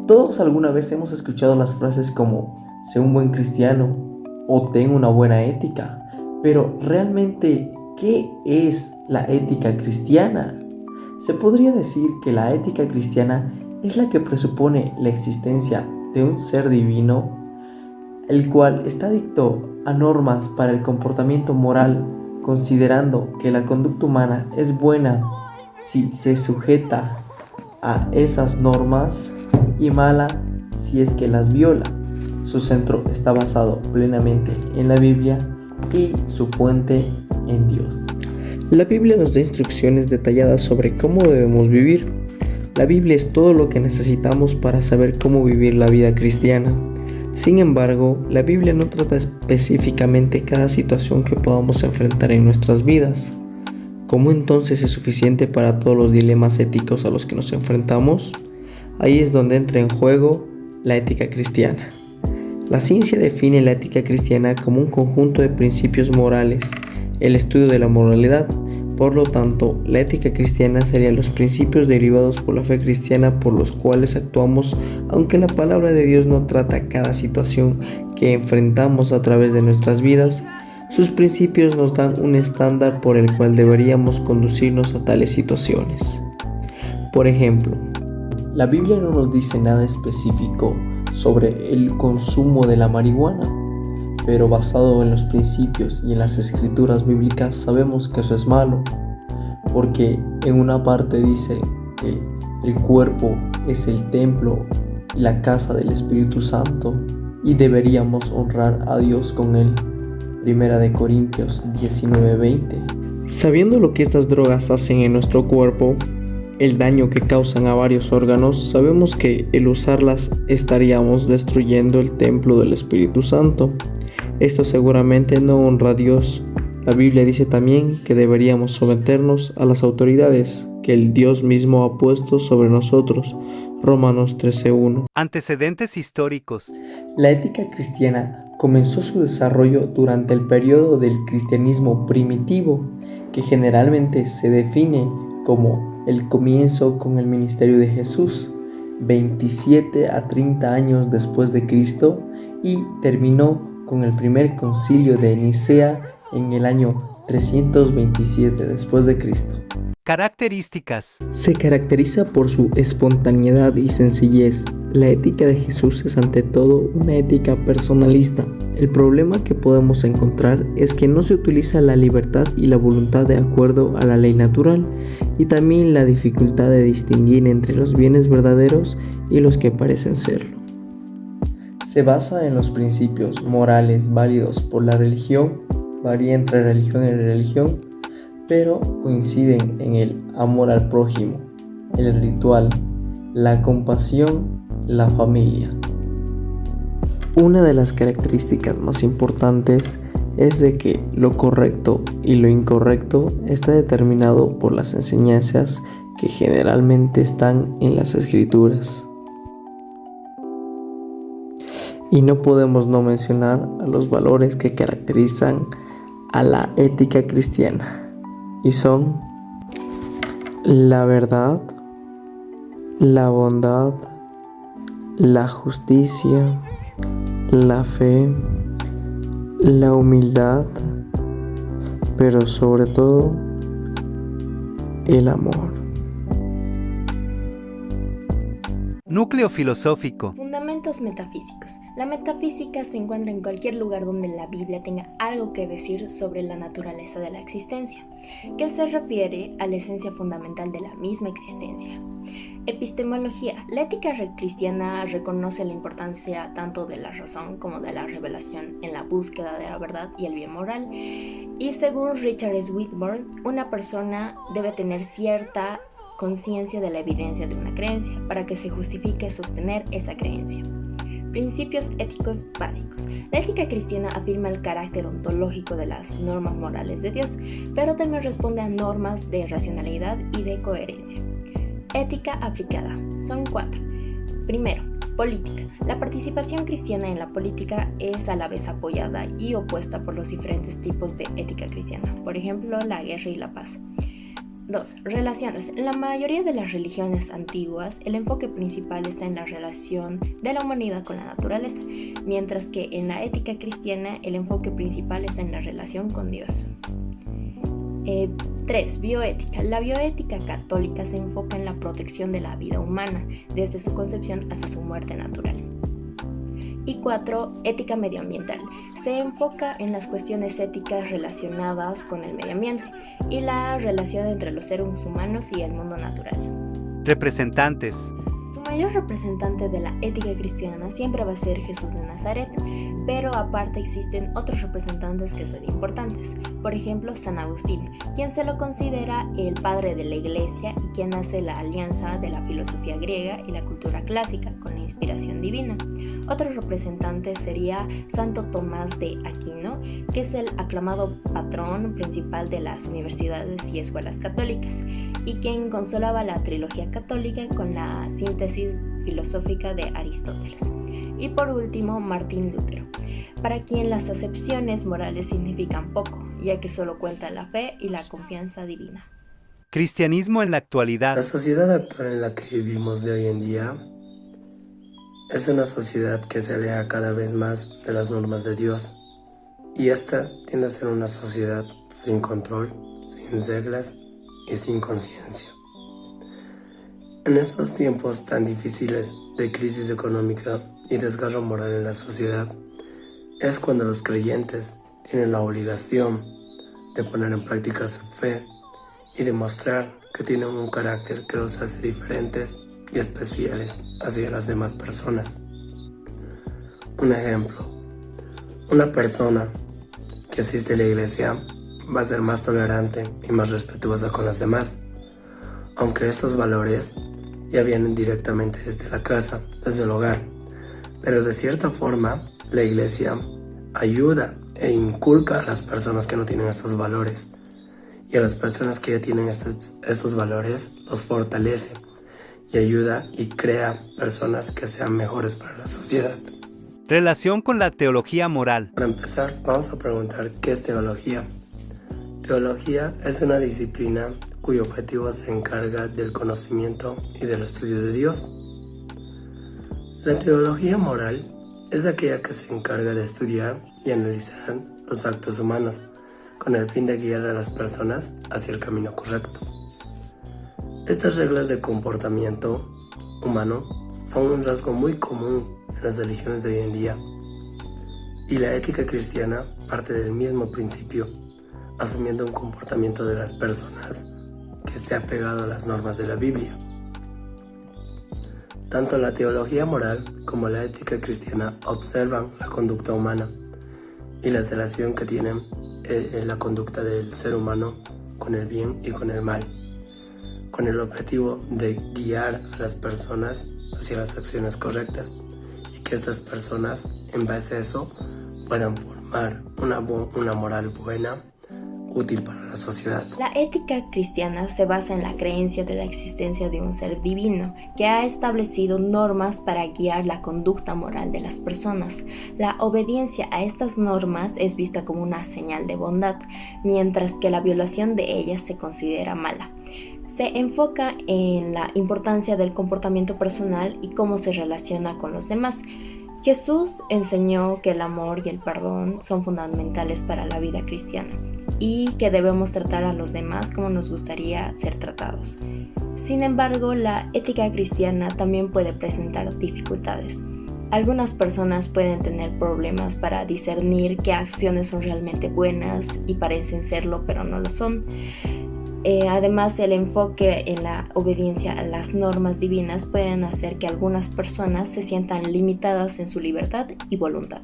Todos alguna vez hemos escuchado las frases como sé un buen cristiano o ten una buena ética, pero realmente, ¿qué es la ética cristiana? Se podría decir que la ética cristiana es la que presupone la existencia de un ser divino, el cual está adicto a normas para el comportamiento moral, considerando que la conducta humana es buena si se sujeta a esas normas y mala si es que las viola. Su centro está basado plenamente en la Biblia y su fuente en Dios. La Biblia nos da instrucciones detalladas sobre cómo debemos vivir. La Biblia es todo lo que necesitamos para saber cómo vivir la vida cristiana. Sin embargo, la Biblia no trata específicamente cada situación que podamos enfrentar en nuestras vidas. ¿Cómo entonces es suficiente para todos los dilemas éticos a los que nos enfrentamos? Ahí es donde entra en juego la ética cristiana. La ciencia define la ética cristiana como un conjunto de principios morales, el estudio de la moralidad. Por lo tanto, la ética cristiana serían los principios derivados por la fe cristiana por los cuales actuamos, aunque la palabra de Dios no trata cada situación que enfrentamos a través de nuestras vidas. Sus principios nos dan un estándar por el cual deberíamos conducirnos a tales situaciones. Por ejemplo, la Biblia no nos dice nada específico sobre el consumo de la marihuana, pero basado en los principios y en las escrituras bíblicas sabemos que eso es malo, porque en una parte dice que el cuerpo es el templo y la casa del Espíritu Santo y deberíamos honrar a Dios con él. Primera de Corintios 19:20. Sabiendo lo que estas drogas hacen en nuestro cuerpo, el daño que causan a varios órganos, sabemos que al usarlas estaríamos destruyendo el templo del Espíritu Santo. Esto seguramente no honra a Dios. La Biblia dice también que deberíamos someternos a las autoridades que el Dios mismo ha puesto sobre nosotros. Romanos 13:1. Antecedentes históricos. La ética cristiana comenzó su desarrollo durante el periodo del cristianismo primitivo, que generalmente se define como el comienzo con el ministerio de Jesús, 27 a 30 años después de Cristo, y terminó con el primer concilio de Nicea en el año 327 después de Cristo. Características. Se caracteriza por su espontaneidad y sencillez. La ética de Jesús es ante todo una ética personalista. El problema que podemos encontrar es que no se utiliza la libertad y la voluntad de acuerdo a la ley natural, y también la dificultad de distinguir entre los bienes verdaderos y los que parecen serlo. Se basa en los principios morales válidos por la religión, varía entre religión y religión, pero coinciden en el amor al prójimo, el ritual, la compasión, la familia. Una de las características más importantes es de que lo correcto y lo incorrecto está determinado por las enseñanzas que generalmente están en las Escrituras. Y no podemos no mencionar a los valores que caracterizan a la ética cristiana, y son la verdad, la bondad, la justicia, la fe, la humildad, pero sobre todo el amor. Núcleo filosófico. Fundamentos metafísicos. La metafísica se encuentra en cualquier lugar donde la Biblia tenga algo que decir sobre la naturaleza de la existencia, que se refiere a la esencia fundamental de la misma existencia. Epistemología. La ética cristiana reconoce la importancia tanto de la razón como de la revelación en la búsqueda de la verdad y el bien moral. Y según Richard S. Whitburn, una persona debe tener cierta conciencia de la evidencia de una creencia para que se justifique sostener esa creencia. Principios éticos básicos. La ética cristiana afirma el carácter ontológico de las normas morales de Dios, pero también responde a normas de racionalidad y de coherencia. Ética aplicada. Son 4. Primero, política. La participación cristiana en la política es a la vez apoyada y opuesta por los diferentes tipos de ética cristiana, por ejemplo, la guerra y la paz. 2. Relaciones. En la mayoría de las religiones antiguas, el enfoque principal está en la relación de la humanidad con la naturaleza, mientras que en la ética cristiana el enfoque principal está en la relación con Dios. 3. Bioética. La bioética católica se enfoca en la protección de la vida humana, desde su concepción hasta su muerte natural. Y 4. Ética medioambiental. Se enfoca en las cuestiones éticas relacionadas con el medio ambiente y la relación entre los seres humanos y el mundo natural. Representantes. Su mayor representante de la ética cristiana siempre va a ser Jesús de Nazaret, pero aparte existen otros representantes que son importantes. Por ejemplo, San Agustín, quien se lo considera el padre de la Iglesia y quien hace la alianza de la filosofía griega y la cultura clásica con la inspiración divina. Otro representante sería Santo Tomás de Aquino, que es el aclamado patrón principal de las universidades y escuelas católicas, y quien consolaba la trilogía católica con la síntesis filosófica de Aristóteles. Y por último, Martín Lutero, para quien las acepciones morales significan poco, ya que solo cuenta la fe y la confianza divina. Cristianismo en la actualidad. La sociedad actual en la que vivimos de hoy en día es una sociedad que se aleja cada vez más de las normas de Dios, y esta tiende a ser una sociedad sin control, sin reglas y sin conciencia. En estos tiempos tan difíciles de crisis económica y desgarro moral en la sociedad, es cuando los creyentes tienen la obligación de poner en práctica su fe y demostrar que tienen un carácter que los hace diferentes y especiales hacia las demás personas. Un ejemplo: una persona que asiste a la iglesia va a ser más tolerante y más respetuosa con los demás, aunque estos valores ya vienen directamente desde la casa, desde el hogar, pero de cierta forma la iglesia ayuda e inculca a las personas que no tienen estos valores, y a las personas que ya tienen estos valores los fortalece y ayuda y crea personas que sean mejores para la sociedad. Relación con la teología moral. Para empezar, vamos a preguntar ¿qué es teología? Teología es una disciplina cuyo objetivo se encarga del conocimiento y del estudio de Dios. La teología moral es aquella que se encarga de estudiar y analizar los actos humanos con el fin de guiar a las personas hacia el camino correcto. Estas reglas de comportamiento humano son un rasgo muy común en las religiones de hoy en día, y la ética cristiana parte del mismo principio, asumiendo un comportamiento de las personas que esté apegado a las normas de la Biblia. Tanto la teología moral como la ética cristiana observan la conducta humana y la relación que tienen en la conducta del ser humano con el bien y con el mal, con el objetivo de guiar a las personas hacia las acciones correctas y que estas personas, en base a eso, puedan formar una moral buena, útil para la sociedad. La ética cristiana se basa en la creencia de la existencia de un ser divino que ha establecido normas para guiar la conducta moral de las personas. La obediencia a estas normas es vista como una señal de bondad, mientras que la violación de ellas se considera mala. Se enfoca en la importancia del comportamiento personal y cómo se relaciona con los demás. Jesús enseñó que el amor y el perdón son fundamentales para la vida cristiana y que debemos tratar a los demás como nos gustaría ser tratados. Sin embargo, la ética cristiana también puede presentar dificultades. Algunas personas pueden tener problemas para discernir qué acciones son realmente buenas y parecen serlo, pero no lo son. Además, el enfoque en la obediencia a las normas divinas pueden hacer que algunas personas se sientan limitadas en su libertad y voluntad.